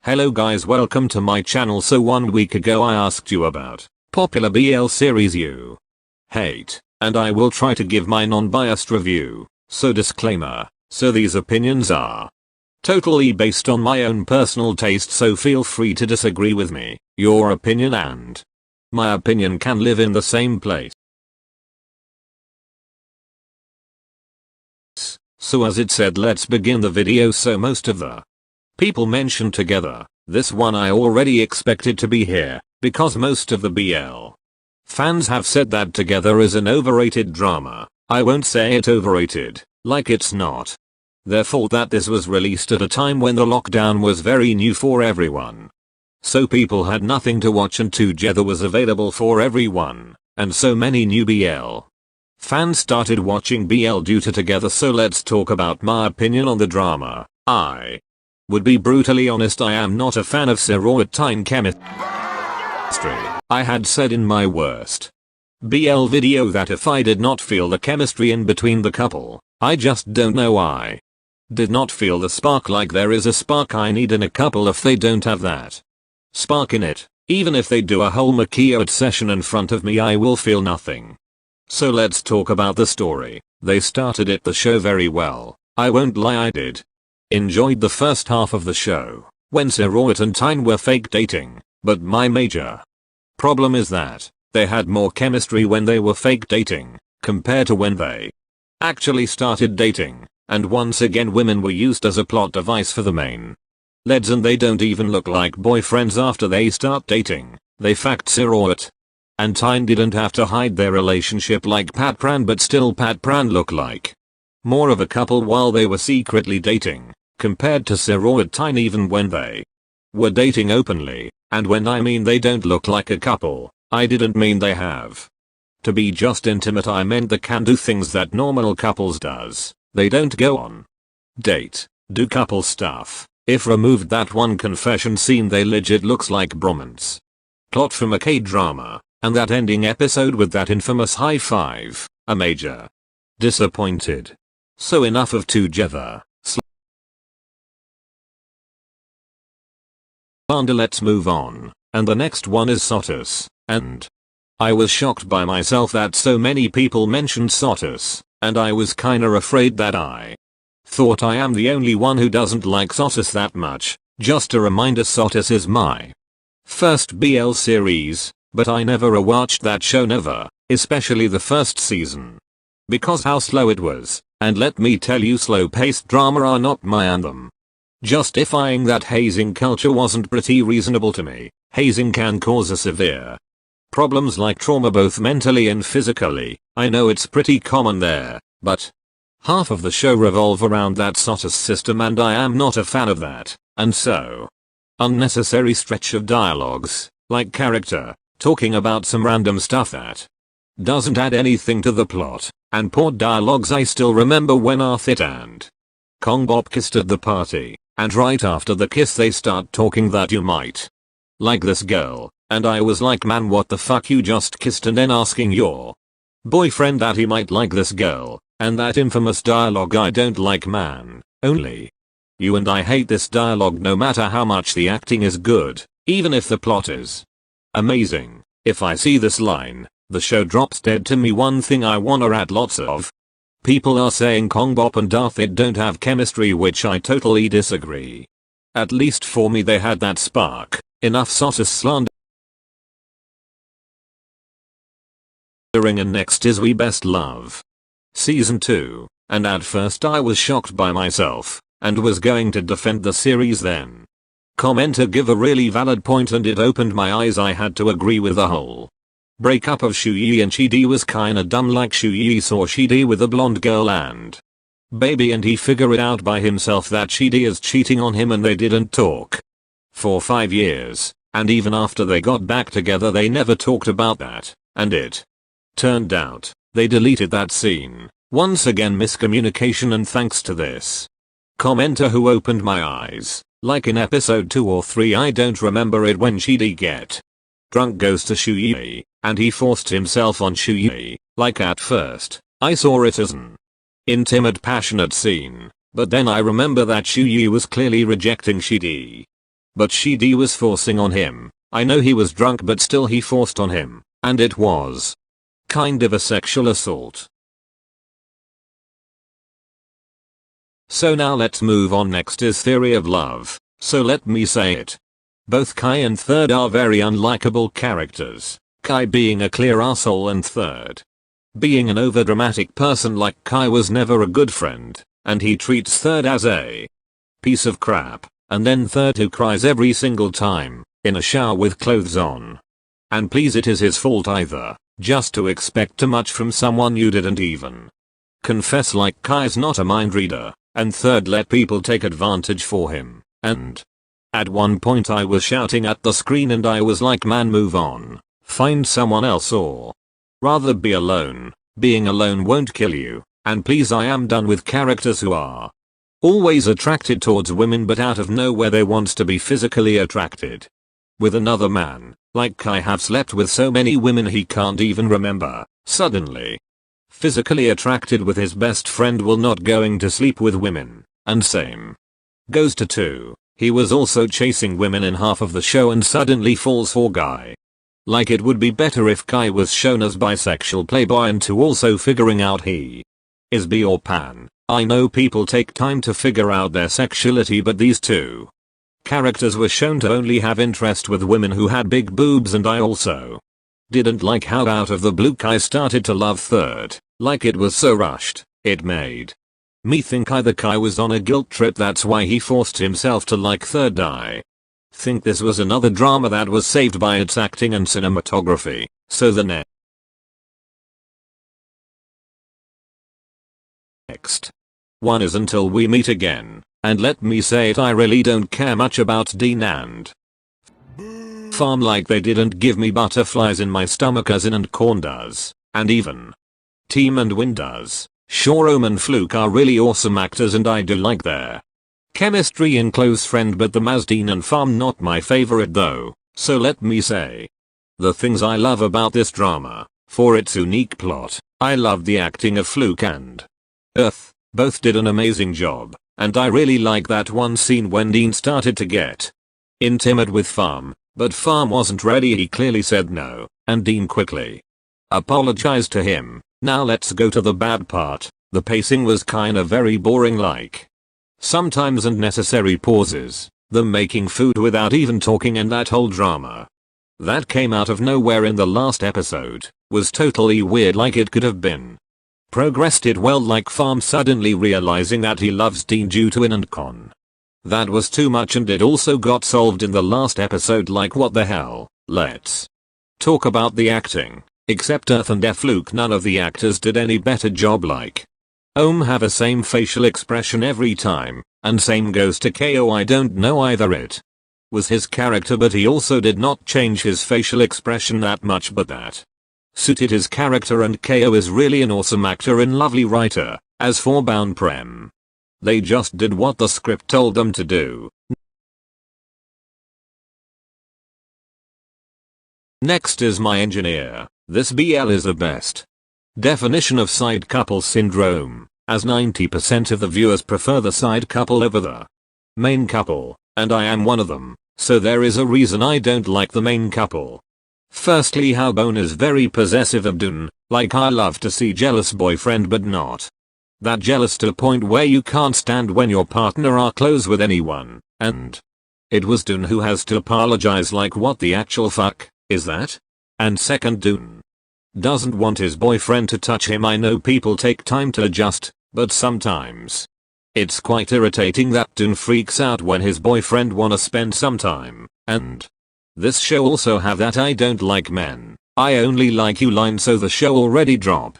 Hello guys, welcome to my channel. So 1 week ago I asked you about popular BL series you hate, and I will try to give my non-biased review. So disclaimer, so these opinions are totally based on my own personal taste, so feel free to disagree with me. Your opinion and my opinion can live in the same place. So as it said, let's begin the video. So most of the people mentioned together, this one I already expected to be here, because most of the BL fans have said that Together is an overrated drama. I won't say it overrated, like it's not. Their fault that this was released at a time when the lockdown was very new for everyone. So people had nothing to watch and Together was available for everyone, and so many new BL fans started watching BL due to Together. So let's talk about my opinion on the drama. I would be brutally honest, I am not a fan of serotonin chemistry. I had said in my worst BL video that if I did not feel the chemistry in between the couple, I just don't know why. Did not feel the spark like there is a spark I need in a couple. If they don't have that spark in it, even if they do a whole Makio session in front of me, I will feel nothing. So let's talk about the story. They started the show very well. I won't lie, I did enjoyed the first half of the show, when Serot and Tyne were fake dating, but my major problem is that they had more chemistry when they were fake dating, compared to when they actually started dating, and once again women were used as a plot device for the main leads, and they don't even look like boyfriends after they start dating. They fact Serot and Tyne didn't have to hide their relationship like Pat Pran, but still Pat Pran looked like more of a couple while they were secretly dating, compared to Serot and Tyne even when they were dating openly. And when I mean they don't look like a couple, I didn't mean they have to be just intimate, I meant they can do things that normal couples does. They don't go on date, do couple stuff. If removed that one confession scene, they legit looks like bromance plot from a K-drama, and that ending episode with that infamous high five, a major disappointed. So enough of Together slander, let's move on. And the next one is SOTUS, and I was shocked by myself that so many people mentioned SOTUS, and I was kinda afraid that I thought I am the only one who doesn't like SOTUS that much. Just a reminder, SOTUS is my first BL series, but I never watched that show, never, especially the first season, because how slow it was, and let me tell you, slow-paced drama are not my anthem. Justifying that hazing culture wasn't pretty reasonable to me. Hazing can cause a severe problems like trauma both mentally and physically. I know it's pretty common there, but half of the show revolve around that SOTUS system and I am not a fan of that. And so unnecessary stretch of dialogues, like character talking about some random stuff that doesn't add anything to the plot, and poor dialogues. I still remember when Arthit and Kongbop kissed at the party, and right after the kiss they start talking that you might like this girl, and I was like, man, what the fuck, you just kissed and then asking your boyfriend that he might like this girl, and that infamous dialogue I don't like, man. Only you and I hate this dialogue no matter how much the acting is good, even if the plot is amazing. If I see this line, the show drops dead to me. One thing I wanna add, lots of people are saying Kongbop and Arthit don't have chemistry, which I totally disagree. At least for me they had that spark. Enough SOTUS slander. And next is We Best Love Season 2, and at first I was shocked by myself, and was going to defend the series, then commenter give a really valid point and it opened my eyes. I had to agree with the whole breakup of Shuyi and Shidi was kinda dumb, like Shuyi saw Shidi with a blonde girl and baby and he figured out by himself that Shidi is cheating on him, and they didn't talk for 5 years, and even after they got back together they never talked about that, and it turned out they deleted that scene. Once again miscommunication, and thanks to this commenter who opened my eyes, like in episode 2 or 3, I don't remember it, when Shidi get drunk goes to Shuyi, and he forced himself on Shuyi. Like at first, I saw it as an intimate passionate scene, but then I remember that Shuyi was clearly rejecting Shidi. But Shidi was forcing on him. I know he was drunk but still he forced on him, and it was kind of a sexual assault. So now let's move on. Next is theory of love, so let me say it. Both Kai and Third are very unlikable characters, Kai being a clear asshole and Third being an overdramatic person. Like Kai was never a good friend, and he treats Third as a piece of crap, and then Third who cries every single time, in a shower with clothes on. And please, it is his fault either, just to expect too much from someone you didn't even confess. Like Kai's not a mind reader, and Third let people take advantage for him, and at one point I was shouting at the screen and I was like, man, move on, find someone else or rather be alone. Being alone won't kill you, and please, I am done with characters who are always attracted towards women but out of nowhere they wants to be physically attracted with another man. Like Kai have slept with so many women he can't even remember, suddenly physically attracted with his best friend while not going to sleep with women, and same goes to 2. He was also chasing women in half of the show and suddenly falls for Guy. Like it would be better if Kai was shown as bisexual playboy and 2 also figuring out he is bi or pan. I know people take time to figure out their sexuality, but these 2 characters were shown to only have interest with women who had big boobs, and I also didn't like how out of the blue Kai started to love Third. Like it was so rushed, it made me think either Kai was on a guilt trip, that's why he forced himself to like Third. I think this was another drama that was saved by its acting and cinematography, so the next one is Until We Meet Again, and let me say it, I really don't care much about Dean and Farm. Like they didn't give me butterflies in my stomach as in and Korn does, and even Team and Win does. Sure, Ohm and Fluke are really awesome actors and I do like their chemistry in Close Friend, but the Mazdine and Farm not my favorite though, so let me say the things I love about this drama. For its unique plot, I love the acting of Fluke and Earth, both did an amazing job, and I really like that one scene when Dean started to get intimate with Farm, but Farm wasn't ready. He clearly said no, and Dean quickly apologized to him. Now let's go to the bad part. The pacing was kinda very boring, like sometimes unnecessary pauses, them making food without even talking, and that whole drama that came out of nowhere in the last episode was totally weird. Like it could have been progressed it well, like Farm suddenly realizing that he loves Dean due to In and Con. That was too much, and it also got solved in the last episode. Like what the hell. Let's talk about the acting. Except Earth and Fluke, none of the actors did any better job. Like Ohm have a same facial expression every time, and same goes to KO. I don't know either it was his character, but he also did not change his facial expression that much, but that suited his character, and KO is really an awesome actor and lovely writer. As for Bound Prem, they just did what the script told them to do. Next is My Engineer. This BL is the best definition of side couple syndrome, as 90% of the viewers prefer the side couple over the main couple, and I am one of them, so there is a reason I don't like the main couple. Firstly, how Bone is very possessive of Dun. Like I love to see jealous boyfriend, but not that jealous to a point where you can't stand when your partner are close with anyone, and it was Dun who has to apologize. Like what the actual fuck is that? And second, Dun doesn't want his boyfriend to touch him. I know people take time to adjust, but sometimes it's quite irritating that Dun freaks out when his boyfriend wanna spend some time, and this show also have that I don't like men, I only like you line, so the show already drop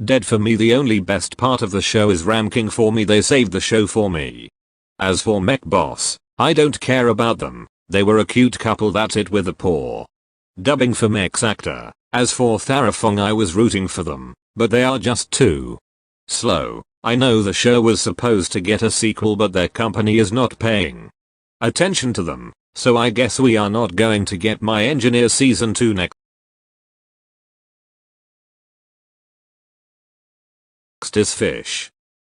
dead for me. The only best part of the show is ranking for me. They saved the show for me. As for Mech Boss, I don't care about them. They were a cute couple, that's it, with a poor dubbing for Mech's actor. As for Tharafong, I was rooting for them, but they are just too slow. I know the show was supposed to get a sequel, but their company is not paying attention to them, so I guess we are not going to get My Engineer Season 2 next. Next is Fish.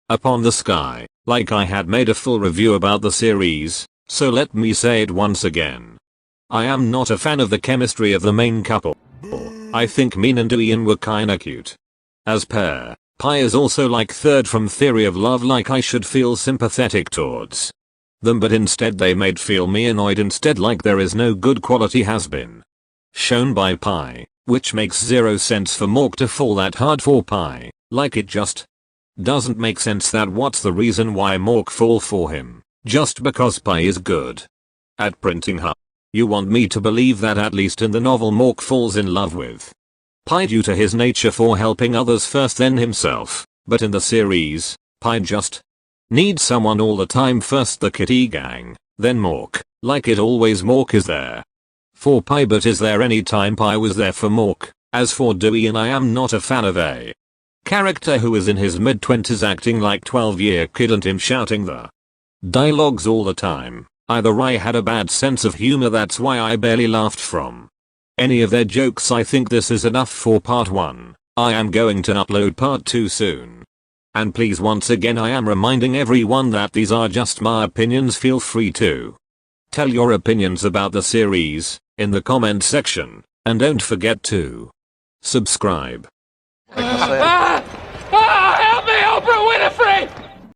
upon the sky, like I had made a full review about the series, so let me say it once again. I am not a fan of the chemistry of the main couple. I think Min and Ian were kinda cute as pair. Pi is also like third from Theory of Love, like I should feel sympathetic towards them, but instead they made feel me annoyed instead, like there is no good quality has been shown by Pi, which makes zero sense for Mork to fall that hard for Pi, like it just doesn't make sense. That what's the reason why Mork fall for him, just because Pi is good at printing her? You want me to believe that at least in the novel Mork falls in love with Pi due to his nature for helping others first then himself, but in the series, Pi just needs someone all the time, first the kitty gang, then Mork, like it always Mork is there for Pi, but is there any time Pi was there for Mork? As for Dewey, and I am not a fan of a character who is in his mid-20s acting like 12-year kid and him shouting the dialogues all the time. Either I had a bad sense of humor, that's why I barely laughed from any of their jokes. I think this is enough for part 1. I am going to upload part 2 soon. And please, once again, I am reminding everyone that these are just my opinions. Feel free to tell your opinions about the series in the comment section, and don't forget to subscribe. Help me, Oprah Winfrey!